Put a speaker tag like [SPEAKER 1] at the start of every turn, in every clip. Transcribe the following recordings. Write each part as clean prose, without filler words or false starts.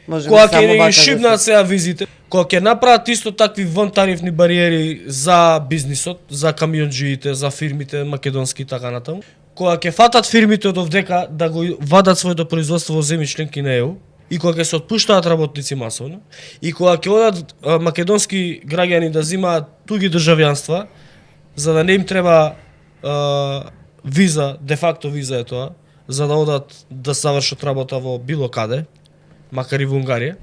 [SPEAKER 1] Кога ќе ни шибнат сега визите, кога ќе направат исто такви вонтарифни бариери за бизнисот, за камионџиите, за фирмите македонски и така натаму, кога ќе фатат фирмите од овдека да го вадат своето производство во земји членки на ЕУ, и кога ќе се отпуштаат работници масовно, и кога ќе одат македонски граѓани да земаат туги државјанства, за да не им треба виза, де факто виза е тоа, за да одат да завршат работа во било каде, макар и во Унгарија,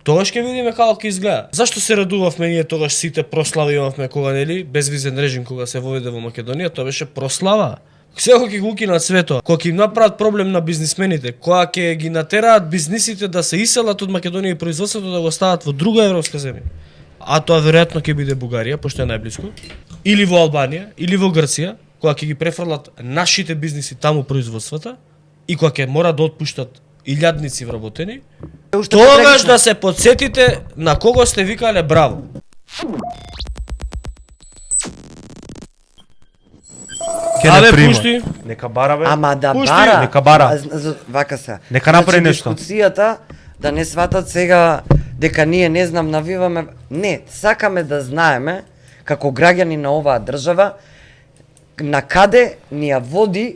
[SPEAKER 1] тогаш ќе видиме како ќе изгледа. Зашто се радувавме ние тогаш сите прослави имавме кога нели безвизен режим кога се воведе во Македонија, тоа беше прослава. Сега ќе го укинат свето, кога ќе им направат проблем на бизнисмените, кога ќе ги натераат бизнисите да се иселат од Македонија и производството да го стават во друга европска земја. А тоа веројатно ќе биде Бугарија, пошто е најблиску, или во Албанија, или во Грција, кога ќе ги префрлат нашите бизниси таму производствата и кога ќе мора да отпуштат илјадници вработени, тогаш да се подсетите на кого сте викале браво.
[SPEAKER 2] Абе,
[SPEAKER 1] пушти.
[SPEAKER 2] Нека бара бе.
[SPEAKER 3] Ама да
[SPEAKER 1] Пушти.
[SPEAKER 3] бара.
[SPEAKER 2] Нека бара.
[SPEAKER 3] Вака се.
[SPEAKER 2] Нека направи нешто.
[SPEAKER 3] Дискусијата да не сватат сега дека ние не знам навиваме. Не, сакаме да знаеме како граѓани на оваа држава на каде ни ја води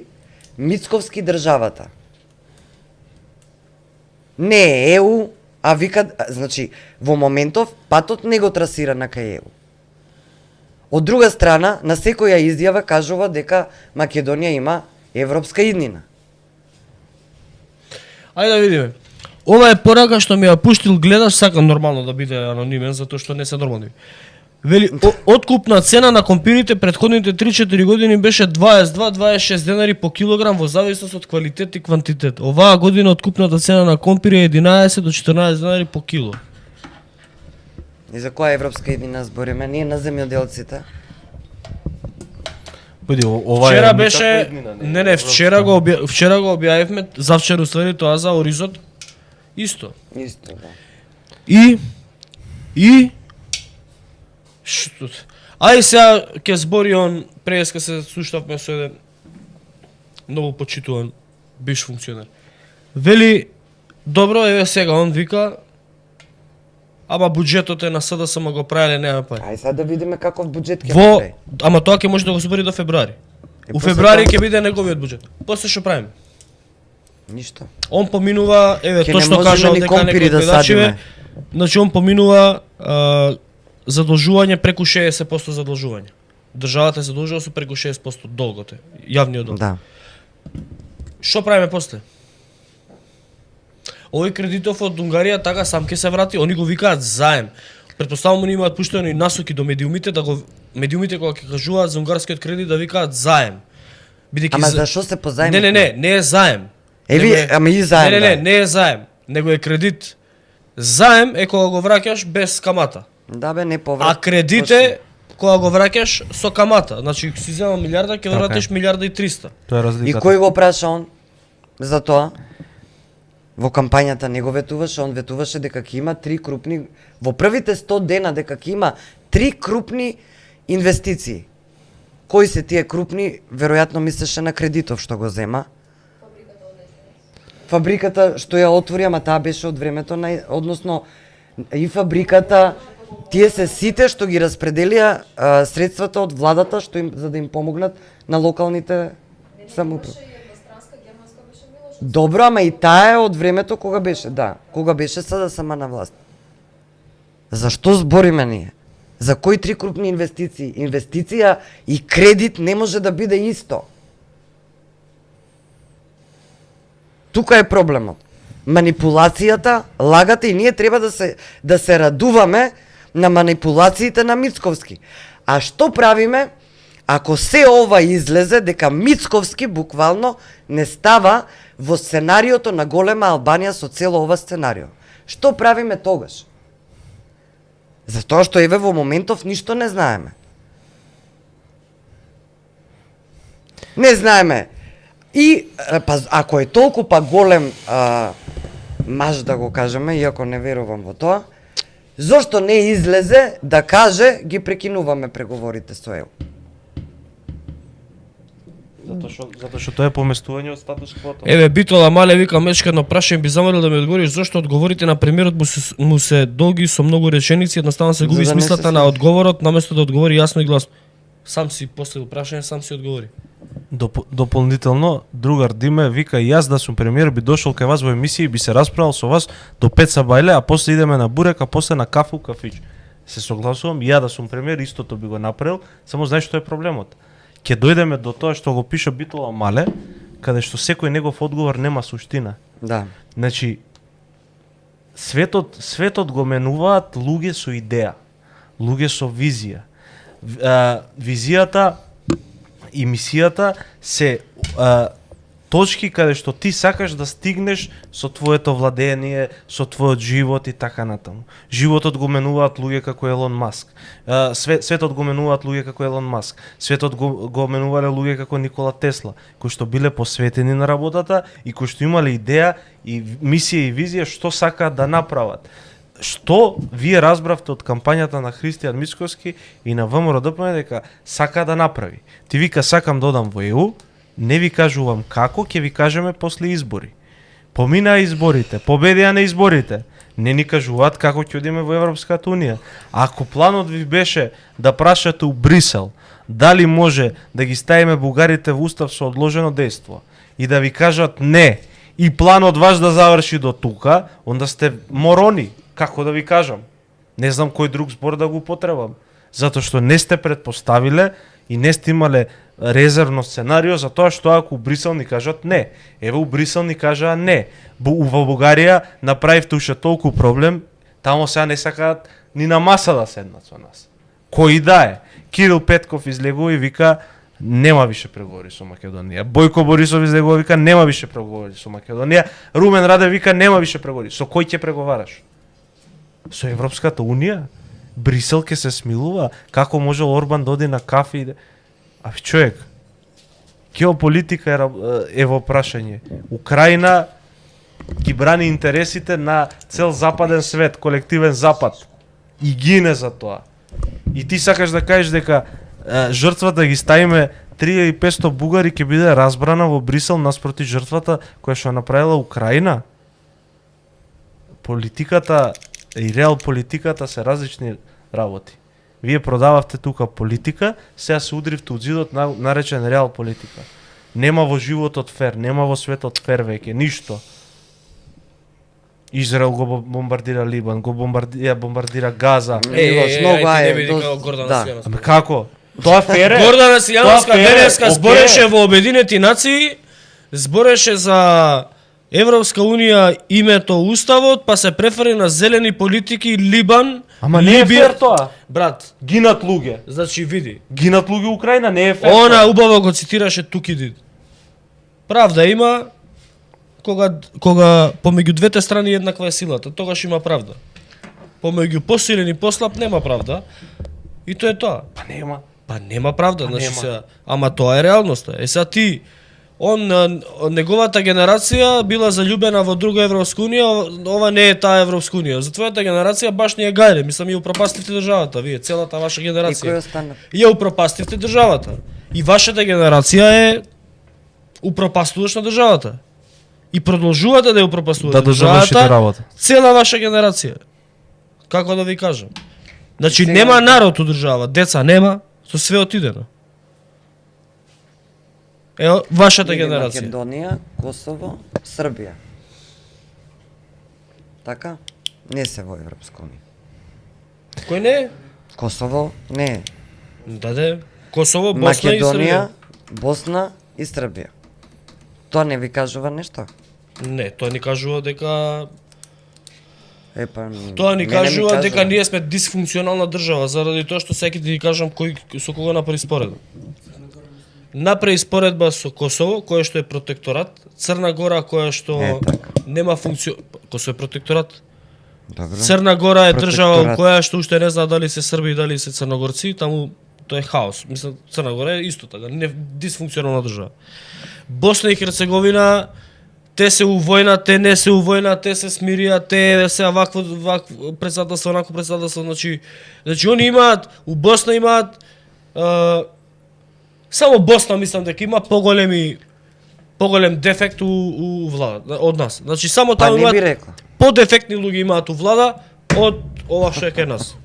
[SPEAKER 3] Мицковски државата. Не е ЕУ, а вика, значи, во моментов патот не го трасира на кај ЕУ. Од друга страна, на секоја изјава кажува дека Македонија има европска иднина.
[SPEAKER 1] Ајде да видиме. Ова е порака што ми ја пуштил гледаш, сакам нормално да биде анонимен затоа што не се нормални. Вели, откупна цена на компирите претходните 3-4 години беше 22-26 денари по килограм во зависност од квалитет и квантитет. Оваа година откупната цена на компири е 11 до 14 денари по кило.
[SPEAKER 3] И за која европска иднина збориме? Ние на земјоделците.
[SPEAKER 2] Биди, ова
[SPEAKER 1] Вчера
[SPEAKER 2] е
[SPEAKER 1] беше, не, вчера го објавивме, завчера уствари тоа за Оризот. Исто.
[SPEAKER 3] Исто, да.
[SPEAKER 1] И што? Ај сега ќе збори он, преска се суштавме со еден многу почитуван бивш функционер. Вели, добро, еве сега он вика, ама буџетот е на СДСМ го правеле, нема пари.
[SPEAKER 3] Ај сега да видиме каков буџет ќе
[SPEAKER 1] Во,
[SPEAKER 3] направи.
[SPEAKER 1] ама тоа ќе може да го збори до февруари. У
[SPEAKER 3] после
[SPEAKER 1] февруари
[SPEAKER 3] тоа?
[SPEAKER 1] ќе биде неговиот буџет. После што правиме?
[SPEAKER 3] Ништо.
[SPEAKER 1] Он поминува, еве,
[SPEAKER 3] Ќе не
[SPEAKER 1] точно
[SPEAKER 3] можеме
[SPEAKER 1] кажа
[SPEAKER 3] ни
[SPEAKER 1] дека
[SPEAKER 3] компири
[SPEAKER 1] некој
[SPEAKER 3] да
[SPEAKER 1] гледачиве,
[SPEAKER 3] садиме.
[SPEAKER 1] значи он поминува задолжување преку 60% задолжување. Државата е задолжува со преку 60% долгот е, јавниот долг.
[SPEAKER 3] Да.
[SPEAKER 1] Што правиме после? Овој кредитов од Унгарија така сам ќе се врати, они го викаат заем. Претпоставувам они имаат пуштени насоки до медиумите да го медиумите кога ќе кажуваат за унгарскиот кредит да викаат заем. Бидејќи
[SPEAKER 3] Ама зашо се позајмивме?
[SPEAKER 1] не е заем.
[SPEAKER 3] Еви, ама и заем.
[SPEAKER 1] Не е заем, него е кредит. Заем е кога го враќаш без камата.
[SPEAKER 3] Да бе, не поврат.
[SPEAKER 1] А кредит е кога го враќаш со камата. Значи, си зема милиарда, ќе вратиш милиарда и 300.
[SPEAKER 2] Тоа е
[SPEAKER 3] И
[SPEAKER 2] разликата.
[SPEAKER 3] кој го праша он за тоа? Во кампањата не го ветуваше, он ветуваше дека ќе има 3 крупни, во првите 100 дена дека ќе има 3 крупни инвестиции. Кои се тие крупни? Веројатно мислеше на кредитов што го зема. Фабриката што ја отвори, ама таа беше од времето на, односно и фабриката, тие се сите што ги распределија средствата од владата што им за да им помогнат на локалните самоуправи. Добро, ама и таа е од времето кога беше, да, кога беше СДСМ на власт. Зашто збориме ние? За кои 3 крупни инвестиции? Инвестиција и кредит не може да биде исто. Тука е проблемот. Манипулацијата, лагата и ние треба да се радуваме на манипулациите на Мицковски. А што правиме ако се ова излезе дека Мицковски буквално не става во сценариото на голема Албанија со цело ова сценарио? Што правиме тогаш? Затоа што еве во моментов ништо не знаеме. Не знаеме. И па ако е толку па голем маж да го кажеме, иако не верувам во тоа, зошто не излезе да каже ги прекинуваме преговорите со ЕУ?
[SPEAKER 2] Затоа што тоа е поместување од статус квото.
[SPEAKER 1] Еве Битола Мале вика мечка едно прашање би замолил да ми одговориш зошто одговорите на премиерот му се долги со многу реченици, едноставно се губи
[SPEAKER 3] За да не се
[SPEAKER 1] смислата на
[SPEAKER 3] слуша.
[SPEAKER 1] одговорот наместо да одговори јасно и гласно. Сам си поставил прашање, сам си одговори.
[SPEAKER 2] Дополнително, другар Диме вика и јас да сум премиер би дошол кај вас во емисија и би се расправал со вас до 5 сабајле, а после идеме на бурек, а после на кафе у кафич. Се согласувам, и ја да сум премиер истото би го направил, само знаеш што е проблемот. Ќе дојдеме до тоа што го пиша Битола Мале, каде што секој негов одговор нема суштина.
[SPEAKER 3] Да.
[SPEAKER 2] Значи, светот го менуваат луѓе со идеја, луѓе со визија. Визијата и мисијата се точки каде што ти сакаш да стигнеш со твоето владење, со твојот живот и така натаму. Животот го менуваат луѓе како Елон Маск. Светот го менуваат луѓе како Елон Маск. Светот го менувале луѓе како Никола Тесла, кои што биле посветени на работата и кои што имале идеја и мисија и визија што сакаат да направат. Што вие разбравте од кампањата на Христијан Мицковски и на ВМРО ДПМН дека сака да направи. Ти вика сакам да одам во ЕУ, не ви кажувам како, ќе ви кажеме после избори. Поминаа изборите, победија на изборите. Не ни кажуваат како ќе одиме во Европската унија. Ако планот ви беше да прашате у Брисел дали може да ги ставиме бугарите во устав со одложено дејство и да ви кажат не, и планот ваш да заврши до тука, онда сте морони. Како да ви кажам? Не знам кој друг збор да го потребам. Затоа што не сте предпоставиле и не сте имале резервно сценарио за тоа што ако у Брисел ни кажат не. Еве у Брисел ни кажаа не. Во Бугарија направивте уште толку проблем, тамо сега не сакаат ни на маса да седнат со нас. Кој да е? Кирил Петков излегува и вика нема више преговори со Македонија. Бојко Борисов излегува и вика нема више преговори со Македонија. Румен Раде вика нема више преговори. Со кој ќе преговараш? Со Европската унија? Брисел ќе се смилува? Како може Орбан да оди на кафе и А човек, геополитика е во прашање. Украина ги брани интересите на цел западен свет, колективен запад. И гине за тоа. И ти сакаш да кажеш дека жртвата ги ставиме 3500 бугари ќе биде разбрана во Брисел наспроти жртвата која што направила Украина? Политиката и реал политиката се различни работи. Вие продававте тука политика, сега се удривте од зидот наречен реал политика. Нема во животот фер, нема во светот фер веќе, ништо. Израел го бомбардира Либан, го бомбардира Газа.
[SPEAKER 1] Не биди како Гордана Силјановска.
[SPEAKER 2] Ама како? Тоа фер е?
[SPEAKER 1] Гордана Силјановска
[SPEAKER 2] Тоа фер е,
[SPEAKER 1] денеска
[SPEAKER 2] окей.
[SPEAKER 1] збореше во Обединети нации, збореше за Европска унија името уставот, па се префери на зелени политики Либан.
[SPEAKER 2] Ама не е фер тоа.
[SPEAKER 1] Брат,
[SPEAKER 2] Гинат луѓе.
[SPEAKER 1] значи види.
[SPEAKER 2] Гинат луѓе Украина, не е фер.
[SPEAKER 1] Она убаво го цитираше Тукидид. Правда има кога помеѓу двете страни еднаква е силата, тогаш има правда. Помеѓу посилен и послаб нема правда. И тоа е тоа. Па нема правда, значи
[SPEAKER 2] нема.
[SPEAKER 1] сега, ама тоа е реалноста. Сега ти неговата генерација била заљубена во друга Европска унија, ова не е таа Европска унија. За твојата генерација баш не ја гајле, мислам ја упропастивте државата, вие, целата ваша
[SPEAKER 3] И кој
[SPEAKER 1] генерација.
[SPEAKER 3] остана?
[SPEAKER 1] Ја упропастивте државата. И вашата генерација е упропастуваш на државата. И продолжувате да ја упропастувате
[SPEAKER 2] Да завршите
[SPEAKER 1] државата,
[SPEAKER 2] работа.
[SPEAKER 1] цела ваша генерација. Како да ви кажам? Значи
[SPEAKER 3] Сега-
[SPEAKER 1] нема народ у држава, деца нема, со све отидено. Вашата
[SPEAKER 3] Или
[SPEAKER 1] генерација.
[SPEAKER 3] Македонија, Косово, Србија. Така? Не се во Европска унија.
[SPEAKER 1] Кој не е?
[SPEAKER 3] Косово не е.
[SPEAKER 1] Даде, Косово, Босна и
[SPEAKER 3] Македонија,
[SPEAKER 1] Србија.
[SPEAKER 3] Босна и Србија. Тоа не ви кажува нешто?
[SPEAKER 1] Не, тоа ни кажува дека
[SPEAKER 3] Епа,
[SPEAKER 1] тоа ни
[SPEAKER 3] мене ми
[SPEAKER 1] кажува дека ние сме дисфункционална држава, заради тоа што секи ти кажам со кого направи споредба. Направи споредба со Косово, кое што е протекторат, Црна Гора која што
[SPEAKER 3] така.
[SPEAKER 1] нема функција, Косово е протекторат.
[SPEAKER 3] Добро.
[SPEAKER 1] Црна Гора е држава
[SPEAKER 3] Протекторат.
[SPEAKER 1] која што уште не знае дали се срби и дали се црногорци, таму тоа е хаос. Мислам Црна Гора е исто така, не дисфункционална држава. Босна и Херцеговина те се у војна, те не се у војна, те се смирија, те се вакво председателство, онако председателство, значи они имаат, у Босна имаат Само Босна мислам дека има поголем дефект у влада од нас. Значи само
[SPEAKER 3] Па
[SPEAKER 1] таму
[SPEAKER 3] не би
[SPEAKER 1] имаат
[SPEAKER 3] рекла.
[SPEAKER 1] подефектни луѓе имаат у влада од ова што е кај нас.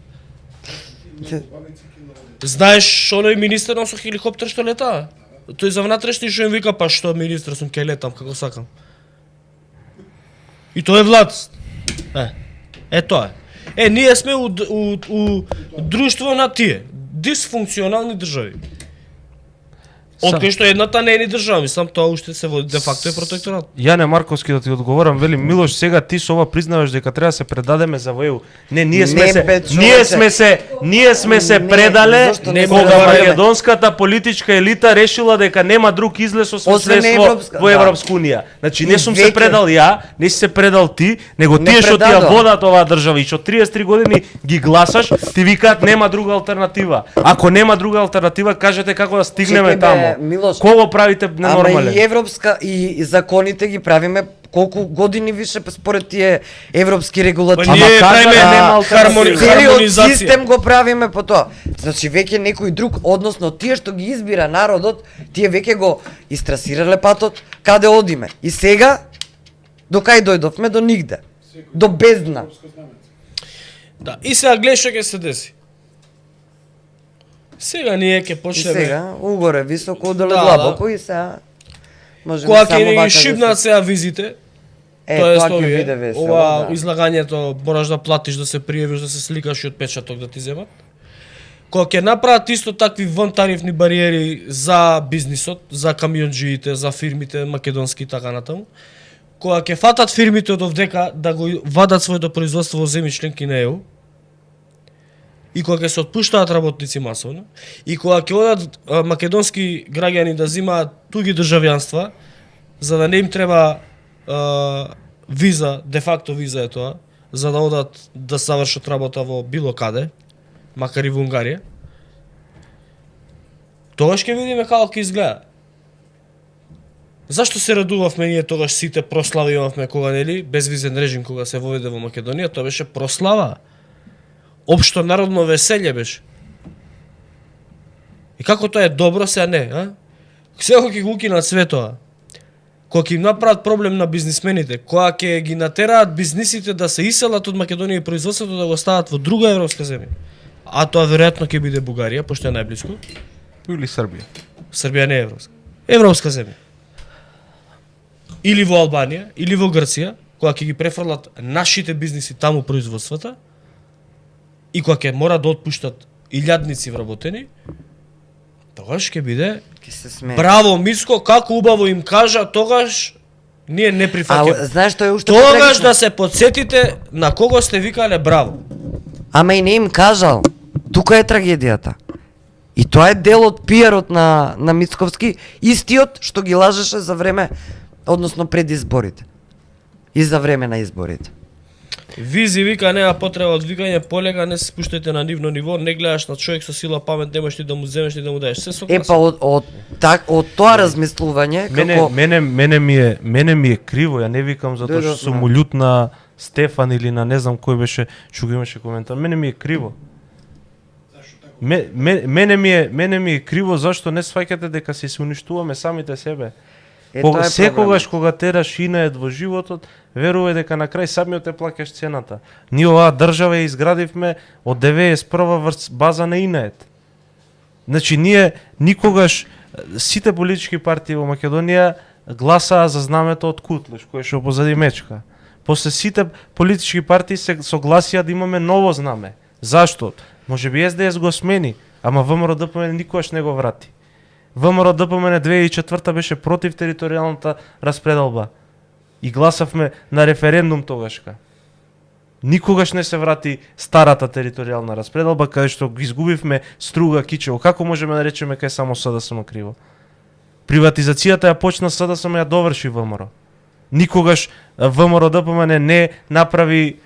[SPEAKER 1] Знаеш оној министер носо хеликоптер што летаа? Тој за внатрешни што им вика па што министер сум ке летам како сакам. И тоа е влад. Тоа е. Ние сме у друштво на тие дисфункционални држави. Од кој што едната не е ни држава, мислам тоа уште се води де факто е протекторат.
[SPEAKER 2] Јане Марковски да ти одговорам, вели Милош, сега ти со ова признаваш дека треба да се предадеме за ВЕУ. Не, ние сме се предале кога македонската политичка елита решила дека нема друг излез освен членство во Европска унија. Значи не сум се предал ја, не си се предал ти, него тие што ти ја водат оваа држава и што 33 години ги гласаш, ти викаат нема друга алтернатива. Ако нема друга алтернатива, кажете како да стигнеме таму.
[SPEAKER 3] Милош,
[SPEAKER 2] кого правите ненормален?
[SPEAKER 3] Ама и европска и законите ги правиме колку години више според тие европски регулативи.
[SPEAKER 1] Па ние правиме хармонизација.
[SPEAKER 3] Систем го правиме по тоа. Значи веќе некој друг, односно тие што ги избира народот, тие веќе го истрасирале патот каде одиме. И сега до кај дојдовме? До нигде. До бездна.
[SPEAKER 1] Да, и сега гледај што ќе се деси. Сега ние ќе
[SPEAKER 3] И
[SPEAKER 1] почнеме.
[SPEAKER 3] сега угоре високо, оделе
[SPEAKER 1] Да,
[SPEAKER 3] длабоко и сега можеме
[SPEAKER 1] Кога
[SPEAKER 3] само
[SPEAKER 1] ќе ни
[SPEAKER 3] вака
[SPEAKER 1] ги шибнат сега визите,
[SPEAKER 3] тоа ќе
[SPEAKER 1] овие,
[SPEAKER 3] биде весело.
[SPEAKER 1] ова
[SPEAKER 3] Да.
[SPEAKER 1] излагањето мораш да платиш, да се пријавиш, да се сликаш и отпечаток да ти земат. Кога ќе направат исто такви вонтарифни бариери за бизнисот, за камионџиите, за фирмите македонски и така натаму, кога ќе фатат фирмите од овдека да го вадат своето производство во земји членки на ЕУ, и кога ќе се отпуштаат работници масовно, и кога ќе одат македонски граѓани да земаат туги државјанства, за да не им треба виза, де факто виза е тоа, за да одат да завршат работа во било каде, макар и во Унгарија, тогаш ќе видиме како ќе изгледа. Зашто се радувавме ние тогаш сите прослави имавме кога нели безвизен режим кога се воведе во Македонија, тоа беше прослава. Општо народно веселје беше. И како тоа е добро, сега не, а? Сега ќе го укинат све тоа. Кога ќе им направат проблем на бизнисмените, кога ќе ги натераат бизнисите да се иселат од Македонија и производството да го стават во друга европска земја. А тоа веројатно ќе биде Бугарија, пошто е најблиску.
[SPEAKER 2] Или Србија.
[SPEAKER 1] Србија не е европска. Европска земја. Или во Албанија, или во Грција, кога ќе ги префрлат нашите бизниси таму производствата, и кога ќе мора да отпуштат илјадници вработени, тогаш ќе биде
[SPEAKER 3] Ќе се смее.
[SPEAKER 1] браво Мицко, како убаво им кажа, тогаш ние не прифаќаме.
[SPEAKER 3] Знаеш што е уште
[SPEAKER 1] Тогаш
[SPEAKER 3] потрагично?
[SPEAKER 1] да се подсетите на кого сте викале браво.
[SPEAKER 3] Ама и не им кажал. Тука е трагедијата. И тоа е дел од пиарот на Мицковски, истиот што ги лажеше за време, односно пред изборите. И за време на изборите.
[SPEAKER 1] Визи вика нема потреба од викање, полека не се спуштајте на нивно ниво, не гледаш на човек со сила памет, немаш ни да му земеш ни да му даеш. Се согласен.
[SPEAKER 3] Па од тоа размислување како
[SPEAKER 2] Мене ми е криво, ја не викам затоа што сум лют на Стефан или на не знам кој беше, што го имаше коментар. Мене ми е криво. Мене ми е криво зашто не сваќате дека се уништуваме самите себе. Секогаш кога тераш инает во животот, верувај дека на крај самиот те плаќаш цената. Ние оваа држава ја изградивме од 91 врз база на инает. Значи ние никогаш сите политички партии во Македонија гласаа за знамето од Кутлеш, кој што позади мечка. После сите политички партии се согласија да имаме ново знаме. Зашто? Можеби СДС го смени, ама ВМРО-ДПМН никогаш не го врати. ВМРО-ДПМН 2004 беше против територијалната распределба. И гласавме на референдум тогашка. Никогаш не се врати старата територијална распределба, каде што ги изгубивме Струга, Кичево. Како можеме да речеме кај само СДСМ криво? Приватизацијата ја почна СДСМ, ја доврши ВМРО. Никогаш ВМРО-ДПМН не направи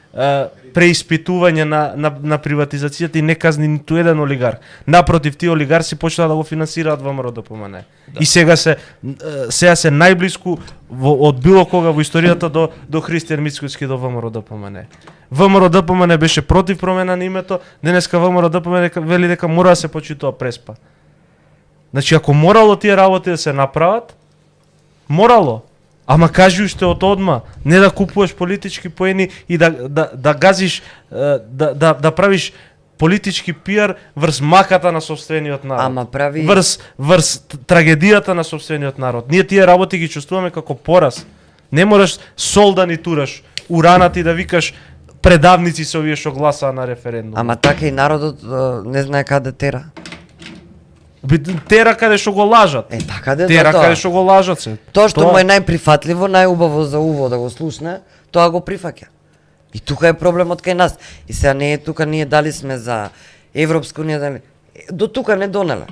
[SPEAKER 2] преиспитување на приватизацијата и не казни ниту еден олигарх. Напротив, тие олигарси почнаа да го финансираат ВМРО-ДПМН. Да. И сега се најблиску од било кога во историјата до Христијан Мицковски до ВМРО-ДПМН. ВМРО-ДПМН беше против промена на името, денеска ВМРО-ДПМН вели дека мора да се почитува преспа. Значи ако морало тие работи да се направат, морало. Ама кажи уште од одма, не да купуваш политички поени и да газиш, да правиш политички пиар врз маката на собствениот народ.
[SPEAKER 3] Ама прави...
[SPEAKER 2] Врз трагедијата на собствениот народ. Ние тие работи ги чувствуваме како пораз. Не мораш сол да ни тураш, уранати да викаш предавници се овие што гласаа на референдум.
[SPEAKER 3] Ама така и народот не знае каде тера.
[SPEAKER 2] Тера каде што го лажат.
[SPEAKER 3] Така де
[SPEAKER 2] Тера
[SPEAKER 3] тоа.
[SPEAKER 2] каде што го лажат се.
[SPEAKER 3] Тоа што му е најприфатливо, најубаво за уво да го слушне, тоа го прифаќа. И тука е проблемот кај нас. И сега не е тука ние дали сме за Европска унија, дали... До тука не донеле.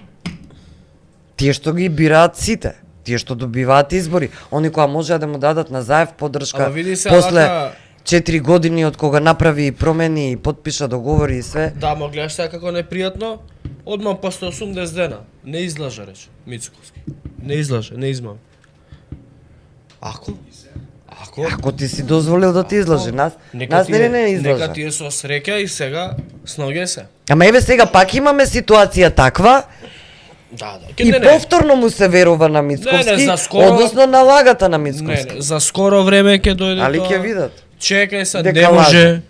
[SPEAKER 3] Тие што ги бираат сите, тие што добиваат избори, они кои можеа да му дадат на Заев поддршка
[SPEAKER 1] Ама види се,
[SPEAKER 3] после
[SPEAKER 1] вака-
[SPEAKER 3] 4 години од кога направи промени и подпиша договори и све.
[SPEAKER 1] Да, ма гледаш сега како непријатно, одма после 80 дена, не излажа рече, Мицковски. Не излаже, не измам. Ако
[SPEAKER 3] Ако ти си дозволил да ти излажи, нас
[SPEAKER 1] нека
[SPEAKER 3] не излажа.
[SPEAKER 1] Нека ти е со среќа и сега сноге се.
[SPEAKER 3] Ама еве сега пак имаме ситуација таква
[SPEAKER 1] Да,
[SPEAKER 3] и повторно му се верува на Мицковски,
[SPEAKER 1] за скоро-
[SPEAKER 3] односно на лагата на Мицковски.
[SPEAKER 1] Не, за скоро време ќе дојде
[SPEAKER 3] Али
[SPEAKER 1] тоа.
[SPEAKER 3] ќе видат.
[SPEAKER 1] Чекај се,
[SPEAKER 3] Дека
[SPEAKER 1] не
[SPEAKER 3] лаже.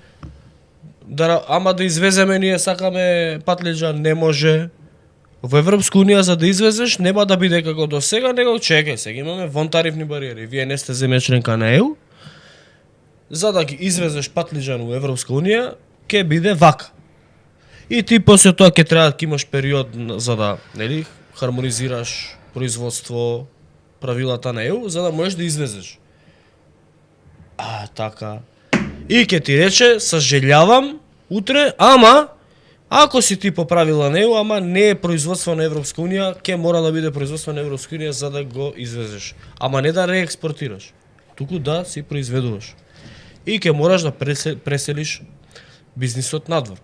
[SPEAKER 1] може. Ама да извеземе ние сакаме патлиџа, не може. Во Европска унија за да извезеш нема да биде како до сега, него чекај, сега имаме вонтарифни бариери. Вие не сте земја членка на ЕУ. За да ги извезеш патлиџан во Европска унија, ќе биде вака. И ти после тоа ќе треба да имаш период за да, нели, хармонизираш производство, правилата на ЕУ, за да можеш да извезеш. Така. И ќе ти рече, сожалявам, утре, ама ако си ти по правила на ЕУ, ама не е производство на Европска унија, ќе мора да биде производство на Европска унија за да го извезеш. Ама не да реекспортираш, туку да си произведуваш. И ќе мораш да преселиш бизнисот надвор.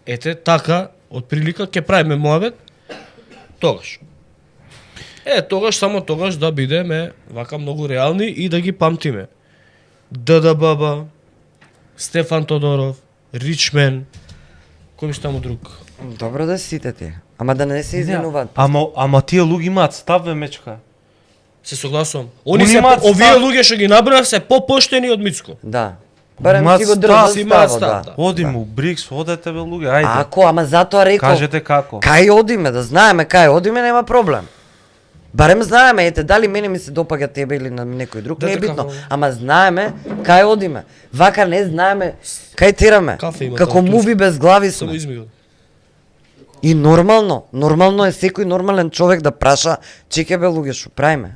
[SPEAKER 1] Ете, така, од прилика ќе правиме моабет тогаш. Тогаш, само тогаш да бидеме вака многу реални и да ги памтиме. ДДББ, Стефан Тодоров, Ричмен, кој биш таму друг?
[SPEAKER 3] Добро да сите тие. Ама да не се извинуваат.
[SPEAKER 2] Ама тие луѓе имаат став бе мечка.
[SPEAKER 1] Се согласувам.
[SPEAKER 2] Они
[SPEAKER 1] Се
[SPEAKER 2] имаат
[SPEAKER 1] овие
[SPEAKER 2] став.
[SPEAKER 1] луѓе што ги набрав се попоштени од Мицко.
[SPEAKER 3] Да. Барем
[SPEAKER 2] Имаат
[SPEAKER 3] си го
[SPEAKER 2] став,
[SPEAKER 3] држат
[SPEAKER 1] имаат
[SPEAKER 3] ставот,
[SPEAKER 1] став,
[SPEAKER 3] да.
[SPEAKER 1] да.
[SPEAKER 2] Оди му БРИКС, одете бе луѓе, ајде.
[SPEAKER 3] Ако, ама затоа реков,
[SPEAKER 2] Кажете како.
[SPEAKER 3] кај одиме, да знаеме кај одиме, нема проблем. Барем знаеме, ете, дали мене ми се допаѓа тебе или на некој друг, не е
[SPEAKER 1] Дете
[SPEAKER 3] битно.
[SPEAKER 1] кафе.
[SPEAKER 3] Ама знаеме кај одиме. Вака не знаеме кај тераме.
[SPEAKER 1] Кафе има
[SPEAKER 3] Како
[SPEAKER 1] таму,
[SPEAKER 3] муви без глави
[SPEAKER 1] Само
[SPEAKER 3] сме.
[SPEAKER 1] измигал.
[SPEAKER 3] И нормално е секој нормален човек да праша, чекай бе луѓе, што правиме?